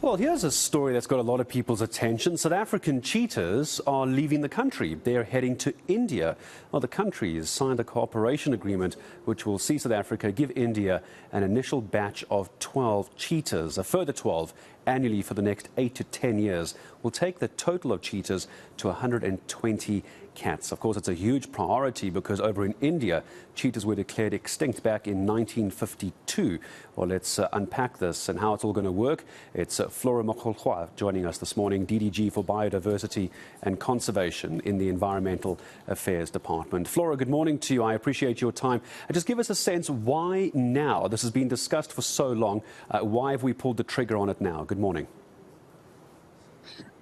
Well, here's a story that's got a lot of people's attention. South African cheetahs are leaving the country. They're heading to India. Well, the country has signed a cooperation agreement which will see South Africa give India an initial batch of 12 cheetahs. A further 12 annually for the next 8 to 10 years will take the total of cheetahs to 120 cats. Of course, it's a huge priority because over in India, cheetahs were declared extinct back in 1952. Well, let's unpack this and how it's all going to work. It's Flora Mokgohloa joining us this morning, DDG for Biodiversity and Conservation in the Environmental Affairs Department. Flora, good morning to you. I appreciate your time. Just give us a sense, why now? This has been discussed for so long. Why have we pulled the trigger on it now? Good morning.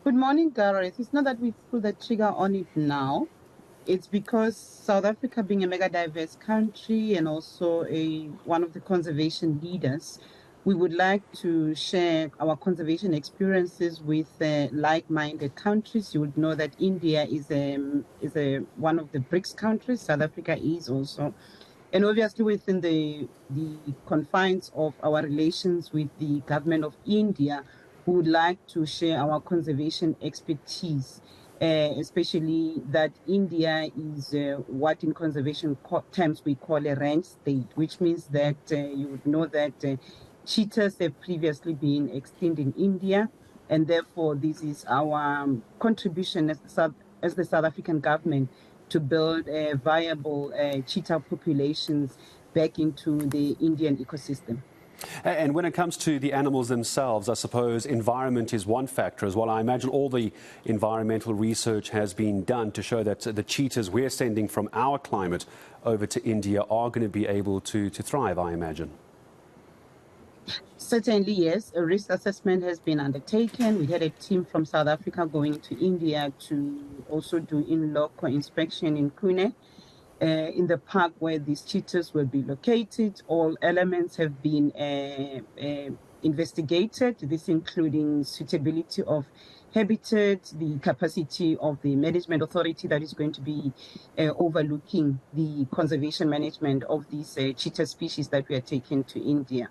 Good morning, Gareth. It's not that we pulled the trigger on it now. It's because South Africa, being a mega diverse country and also one of the conservation leaders, we would like to share our conservation experiences with like-minded countries. You would know that India is one of the BRICS countries. South Africa is also. And obviously within the confines of our relations with the government of India, we would like to share our conservation expertise, especially that India is what in conservation terms we call a range state, which means that you would know that cheetahs have previously been extinct in India, and therefore this is our contribution as the South African government to build viable cheetah populations back into the Indian ecosystem. And when it comes to the animals themselves, I suppose environment is one factor as well. I imagine all the environmental research has been done to show that the cheetahs we're sending from our climate over to India are going to be able to thrive, I imagine. Certainly, yes. A risk assessment has been undertaken. We had a team from South Africa going to India to also do in-loco inspection in Pune. In the park where these cheetahs will be located, all elements have been investigated, this including suitability of habitat, the capacity of the management authority that is going to be overlooking the conservation management of these cheetah species that we are taking to India.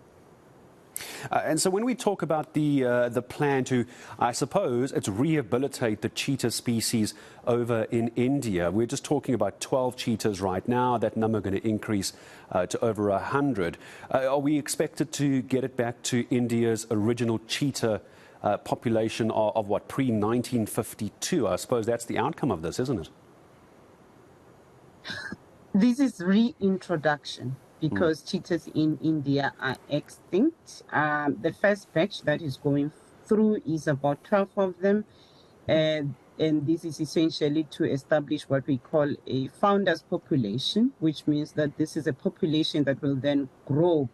And so when we talk about the plan to, I suppose, it's rehabilitate the cheetah species over in India, we're just talking about 12 cheetahs right now, that number going to increase to over 100. Are we expected to get it back to India's original cheetah population of what, pre-1952? I suppose that's the outcome of this, isn't it? This is reintroduction, because cheetahs in India are extinct. The first batch that is going through is about 12 of them. And this is essentially to establish what we call a founders population, which means that this is a population that will then grow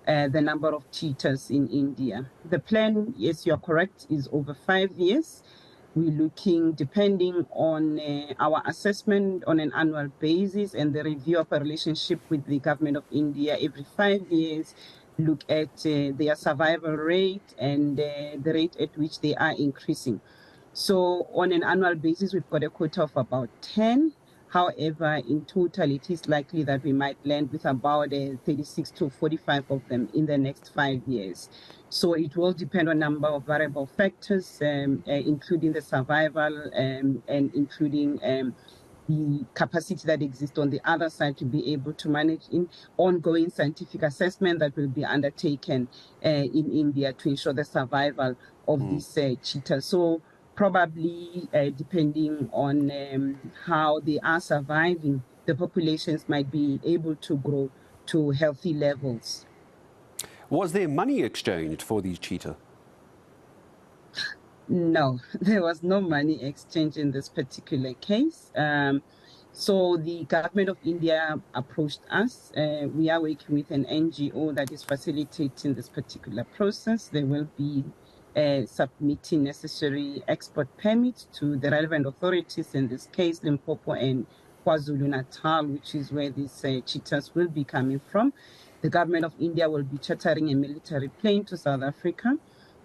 the number of cheetahs in India. The plan, yes, you're correct, is over 5 years. We're looking, depending on our assessment on an annual basis and the review of our relationship with the government of India every 5 years, look at their survival rate and the rate at which they are increasing. So on an annual basis, we've got a quota of about 10. However, in total, it is likely that we might land with about 36 to 45 of them in the next 5 years. So it will depend on a number of variable factors, including the survival and including the capacity that exists on the other side to be able to manage in ongoing scientific assessment that will be undertaken in India to ensure the survival of these cheetahs. So probably depending on how they are surviving, the populations might be able to grow to healthy levels. Was there money exchanged for these cheetah? No, there was no money exchange in this particular case. So the government of India approached us. We are working with an NGO that is facilitating this particular process. They will be submitting necessary export permits to the relevant authorities, in this case, Limpopo and KwaZulu-Natal, which is where these cheetahs will be coming from. The government of India will be chartering a military plane to South Africa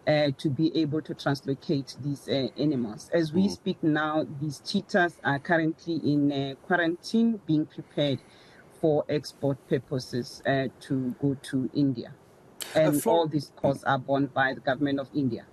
to be able to translocate these animals. As we speak now, these cheetahs are currently in quarantine, being prepared for export purposes to go to India. And all these costs are borne by the government of India.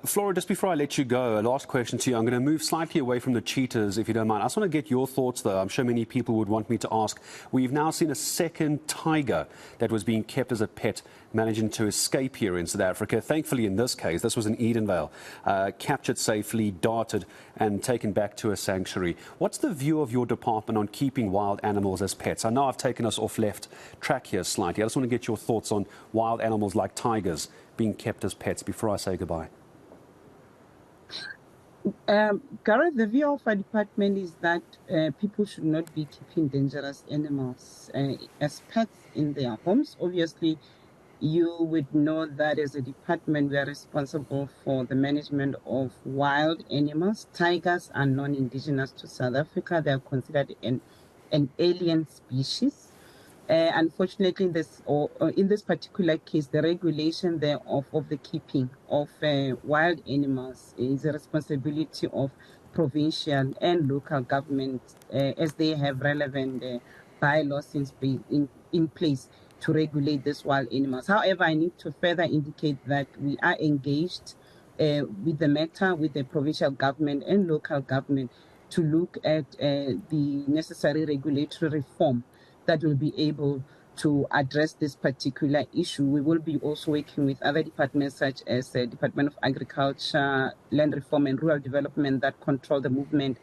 Flora, just before I let you go, a last question to you. I'm going to move slightly away from the cheetahs, if you don't mind. I just want to get your thoughts, though. I'm sure many people would want me to ask. We've now seen a second tiger that was being kept as a pet managing to escape here in South Africa. Thankfully, in this case, this was in Edenvale, captured safely, darted and taken back to a sanctuary. What's the view of your department on keeping wild animals as pets? I know I've taken us off left track here slightly. I just want to get your thoughts on wild animals like tigers being kept as pets before I say goodbye. Gareth, the view of our department is that people should not be keeping dangerous animals as pets in their homes. Obviously, you would know that as a department, we are responsible for the management of wild animals. Tigers are non-indigenous to South Africa. They are considered an alien species. Unfortunately, in this particular case, the regulation thereof of the keeping of wild animals is a responsibility of provincial and local government, as they have relevant bylaws in place to regulate these wild animals. However, I need to further indicate that we are engaged with the matter with the provincial government and local government to look at the necessary regulatory reform that will be able to address this particular issue. We will be also working with other departments such as the Department of Agriculture, Land Reform and Rural Development that control the movement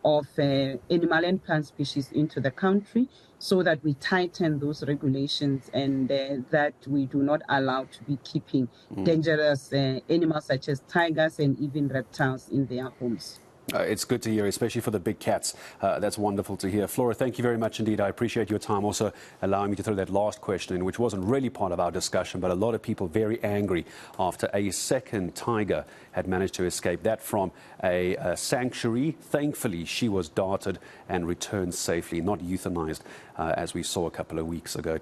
of animal and plant species into the country, so that we tighten those regulations and that we do not allow to be keeping dangerous animals such as tigers and even reptiles in their homes. It's good to hear, especially for the big cats. That's wonderful to hear. Flora, thank you very much indeed. I appreciate your time also allowing me to throw that last question in, which wasn't really part of our discussion, but a lot of people very angry after a second tiger had managed to escape. That from a sanctuary. Thankfully, she was darted and returned safely, not euthanized, as we saw a couple of weeks ago.